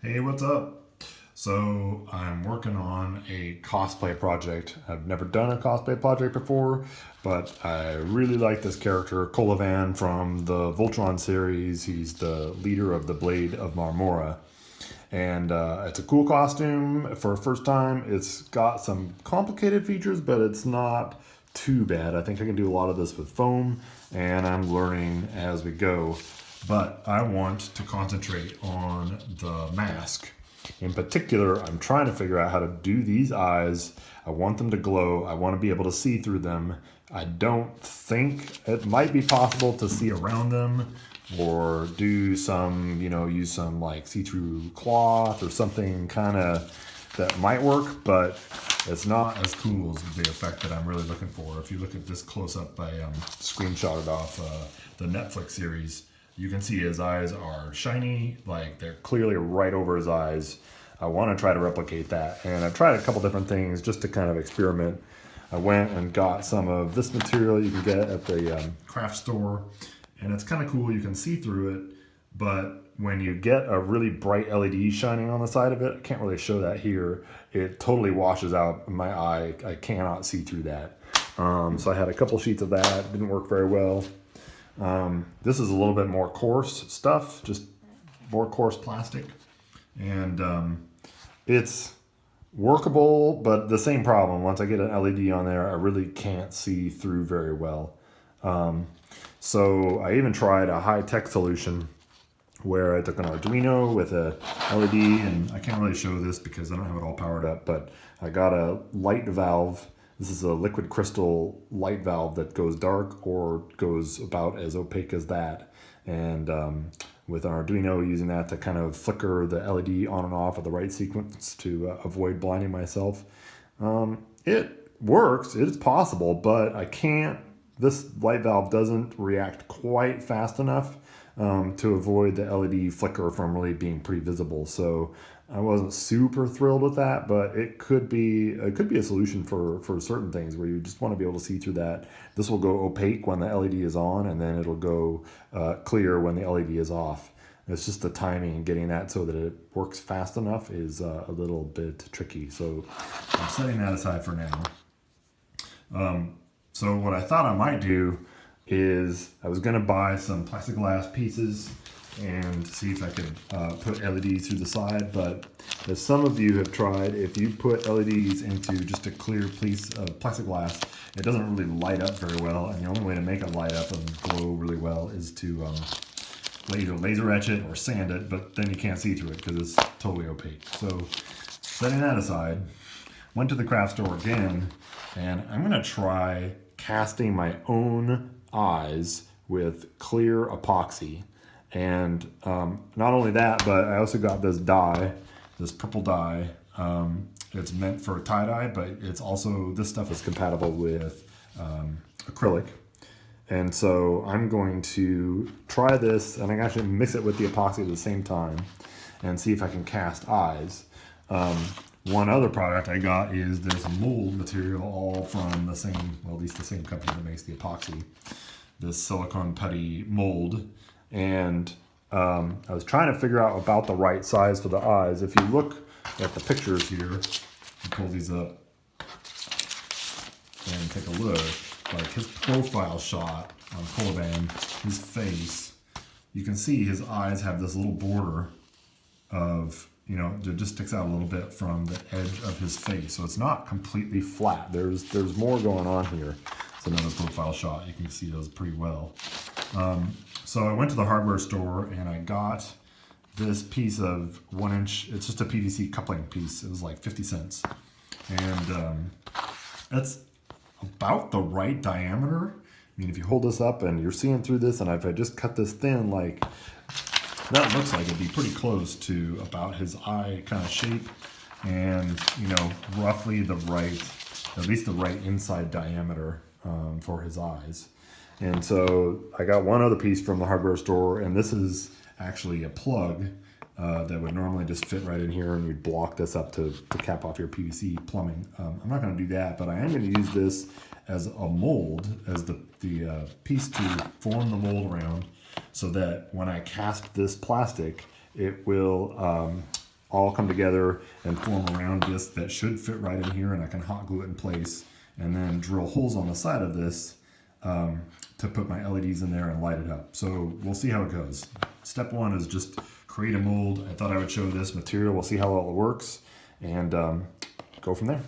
Hey, what's up? So, I'm working on a cosplay project. I've never done a cosplay project before, but I really like this character, Kolivan from the Voltron series. He's the leader of the Blade of Marmora. And it's a cool costume for a first time. It's got some complicated features, but it's not too bad. I think I can do a lot of this with foam, and I'm learning as we go. But I want to concentrate on the mask. In particular, I'm trying to figure out how to do these eyes. I want them to glow. I want to be able to see through them. I don't think it might be possible to see around them or do some, use some like see-through cloth or something kind of that might work, but it's not as cool as the effect that I'm really looking for. If you look at this close up, I screenshotted off the Netflix series. You can see his eyes are shiny, like they're clearly right over his eyes. I want to try to replicate that, and I've tried a couple different things just to kind of experiment. I went and got some of this material you can get at the craft store, and it's kind of cool. You can see through it, but when you get a really bright LED shining on the side of it, I can't really show that here. It totally washes out my eye. I cannot see through that. So I had a couple sheets of that. Didn't work very well. This is a little bit more coarse stuff, just more coarse plastic. And it's workable, but the same problem. Once I get an LED on there, I really can't see through very well. So I even tried a high-tech solution where I took an Arduino with a LED, and I can't really show this because I don't have it all powered up, but I got a light valve. This is a liquid crystal light valve that goes dark or goes about as opaque as that. And with an Arduino, using that to kind of flicker the LED on and off at the right sequence to avoid blinding myself. It works, it's possible, but I can't, this light valve doesn't react quite fast enough to avoid the LED flicker from really being pretty visible. So I wasn't super thrilled with that, but it could be a solution for certain things where you just want to be able to see through that. This will go opaque when the LED is on, and then it'll go clear when the LED is off. It's just the timing and getting that so that it works fast enough is a little bit tricky. So I'm setting that aside for now. So what I thought I might do is I was going to buy some plexiglass pieces and see if I could put LEDs through the side. But as some of you have tried, if you put LEDs into just a clear piece of plexiglass, it doesn't really light up very well. And the only way to make it light up and glow really well is to laser etch it or sand it, but then you can't see through it because it's totally opaque. So setting that aside, went to the craft store again, and I'm going to try casting my own eyes with clear epoxy. And not only that, but I also got this dye, this purple dye. It's meant for tie-dye, but it's also, this stuff is compatible with acrylic. And so I'm going to try this, and I can actually mix it with the epoxy at the same time and see if I can cast eyes. One other product I got is this mold material, all from the same, well, at least the same company that makes the epoxy, this silicone putty mold. And I was trying to figure out about the right size for the eyes. If you look at the pictures here, you pull these up and take a look, like his profile shot on Kolivan, his face, you can see his eyes have this little border of, it just sticks out a little bit from the edge of his face. So it's not completely flat. There's more going on here. It's another profile shot. You can see those pretty well. So I went to the hardware store and I got this piece of 1 inch, it's just a PVC coupling piece. It was like 50 cents. And that's about the right diameter. I mean, if you hold this up and you're seeing through this, and if I just cut this thin, like, that looks like it'd be pretty close to about his eye kind of shape, and, roughly the right, at least the right inside diameter for his eyes. And so I got one other piece from the hardware store, and this is actually a plug that would normally just fit right in here, and you'd block this up to cap off your PVC plumbing. I'm not going to do that, but I am going to use this as a mold, as the piece to form the mold around, so that when I cast this plastic, it will all come together and form a round disc that should fit right in here, and I can hot glue it in place and then drill holes on the side of this to put my LEDs in there and light it up. So we'll see how it goes. Step one is just create a mold. I thought I would show this material. We'll see how well it works and go from there.